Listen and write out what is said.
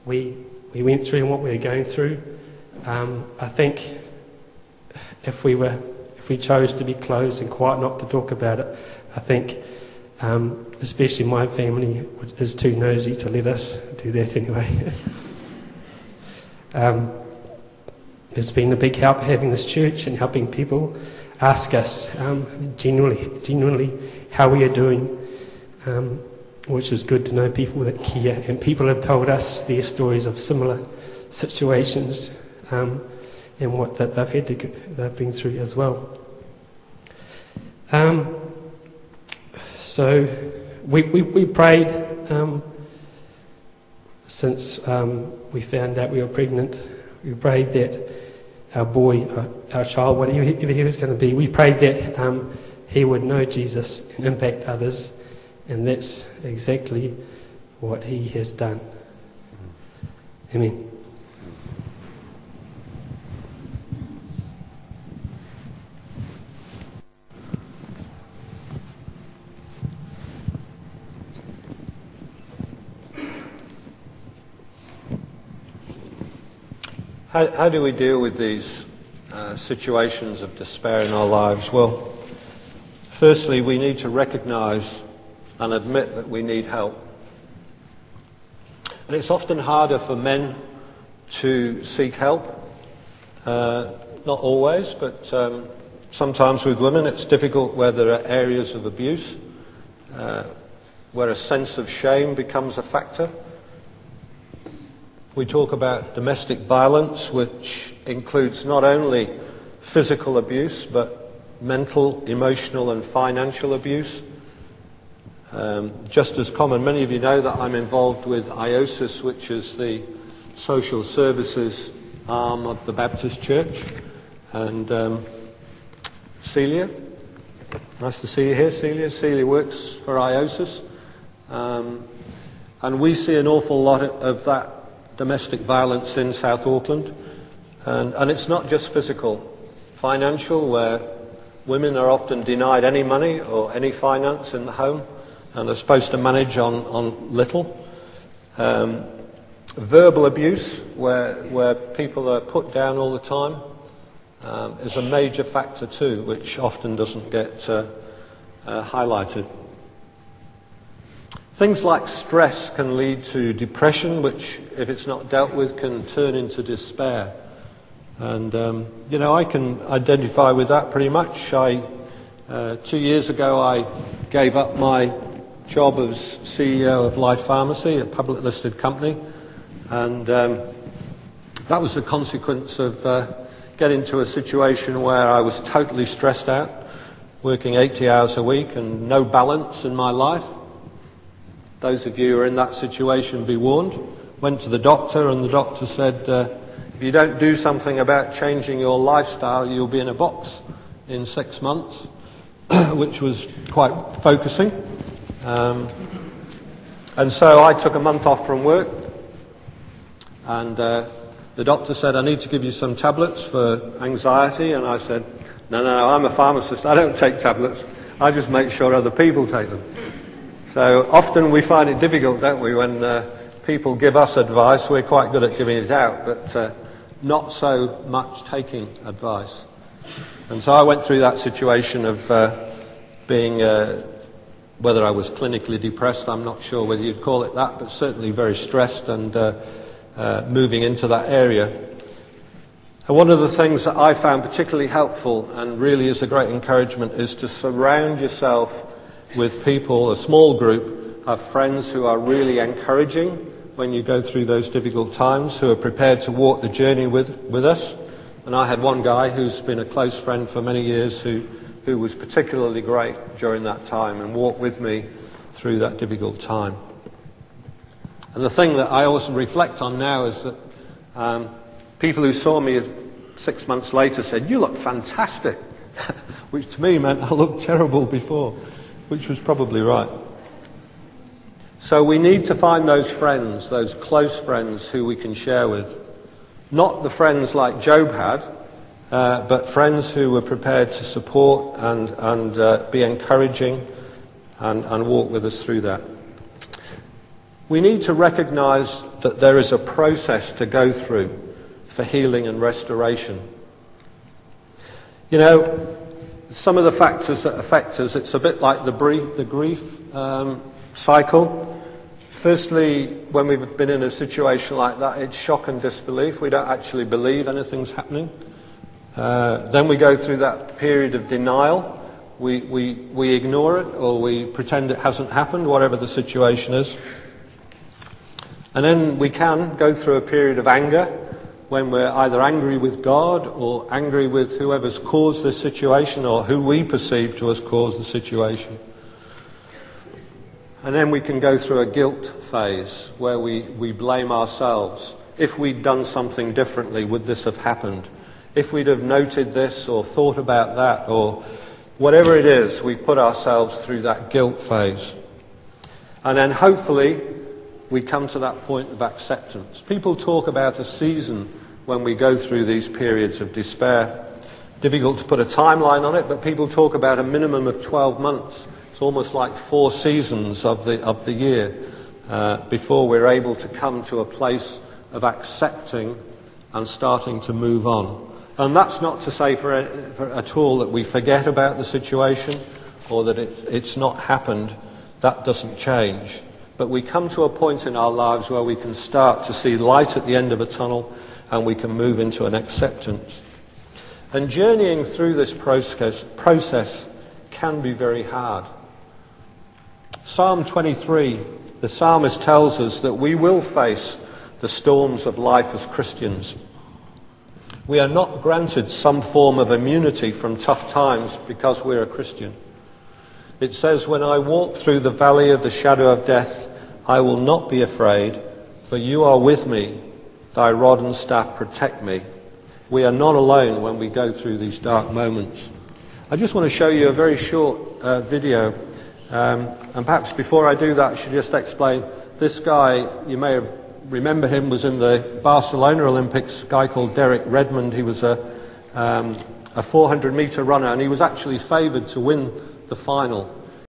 we went through and what we were going through. I think if we chose to be closed and quiet, not to talk about it, I think, especially my family, is too nosy to let us do that anyway. It's been a big help having this church and helping people ask us genuinely how we are doing, which is good to know people that care. And people have told us their stories of similar situations and what that they've been through as well. So we prayed since we found out we were pregnant. We prayed that our boy, our child, whatever he was going to be, we prayed that he would know Jesus and impact others, and that's exactly what he has done. Amen. How do we deal with these situations of despair in our lives? Well, firstly, we need to recognise and admit that we need help. And it's often harder for men to seek help. Not always, but sometimes with women it's difficult where there are areas of abuse, where a sense of shame becomes a factor. We talk about domestic violence, which includes not only physical abuse, but mental, emotional and financial abuse. Just as common, many of you know that I'm involved with IOSIS, which is the social services arm of the Baptist Church. And Celia, nice to see you here, Celia. Celia works for IOSIS. And we see an awful lot of that domestic violence in South Auckland, and it's not just physical, financial, where women are often denied any money or any finance in the home and are supposed to manage on little. Verbal abuse, where people are put down all the time, is a major factor too, which often doesn't get highlighted. Things like stress can lead to depression, which, if it's not dealt with, can turn into despair. And, I can identify with that pretty much. 2 years ago, I gave up my job as CEO of Life Pharmacy, a public listed company. And that was the consequence of getting to a situation where I was totally stressed out, working 80 hours a week and no balance in my life. Those of you who are in that situation, be warned. Went to the doctor, and the doctor said, if you don't do something about changing your lifestyle, you'll be in a box in 6 months, which was quite focusing. And so I took a month off from work, and the doctor said, I need to give you some tablets for anxiety, and I said, no, I'm a pharmacist, I don't take tablets, I just make sure other people take them. So often we find it difficult, don't we, when people give us advice. We're quite good at giving it out, but not so much taking advice. And so I went through that situation of being, whether I was clinically depressed, I'm not sure whether you'd call it that, but certainly very stressed and moving into that area. And one of the things that I found particularly helpful and really is a great encouragement is to surround yourself with people, a small group of friends who are really encouraging when you go through those difficult times, who are prepared to walk the journey with us. And I had one guy who's been a close friend for many years who was particularly great during that time and walked with me through that difficult time. And the thing that I always reflect on now is that people who saw me 6 months later said, "You look fantastic," which to me meant I looked terrible before, which was probably right. So we need to find those friends, those close friends who we can share with. Not the friends like Job had, but friends who were prepared to support and be encouraging and walk with us through that. we need to recognize that there is a process to go through for healing and restoration. You know, some of the factors that affect us, it's a bit like the grief cycle. Firstly, when we've been in a situation like that, it's shock and disbelief. We don't actually believe anything's happening. Then we go through that period of denial. We ignore it, or we pretend it hasn't happened, whatever the situation is. And then we can go through a period of anger, when we're either angry with God or angry with whoever's caused this situation, or who we perceive to have caused the situation. And then we can go through a guilt phase where we blame ourselves. If we'd done something differently, would this have happened? If we'd have noted this or thought about that, or whatever it is, we put ourselves through that guilt phase. And then hopefully we come to that point of acceptance. People talk about a season when we go through these periods of despair. Difficult to put a timeline on it, but people talk about a minimum of 12 months. It's almost like 4 seasons of the year before we're able to come to a place of accepting and starting to move on. And that's not to say for at all that we forget about the situation or that it's not happened. That doesn't change. But we come to a point in our lives where we can start to see light at the end of a tunnel, and we can move into an acceptance. And journeying through this process can be very hard. Psalm 23, the psalmist tells us that we will face the storms of life as Christians. We are not granted some form of immunity from tough times because we're a Christian. It says, "When I walk through the valley of the shadow of death, I will not be afraid, for you are with me. Thy rod and staff protect me." We are not alone when we go through these dark moments. I just want to show you a very short video. And perhaps before I do that, I should just explain. This guy, you may have remember him, was in the Barcelona Olympics, a guy called Derek Redmond. He was a 400-metre runner, and he was actually favoured to win the final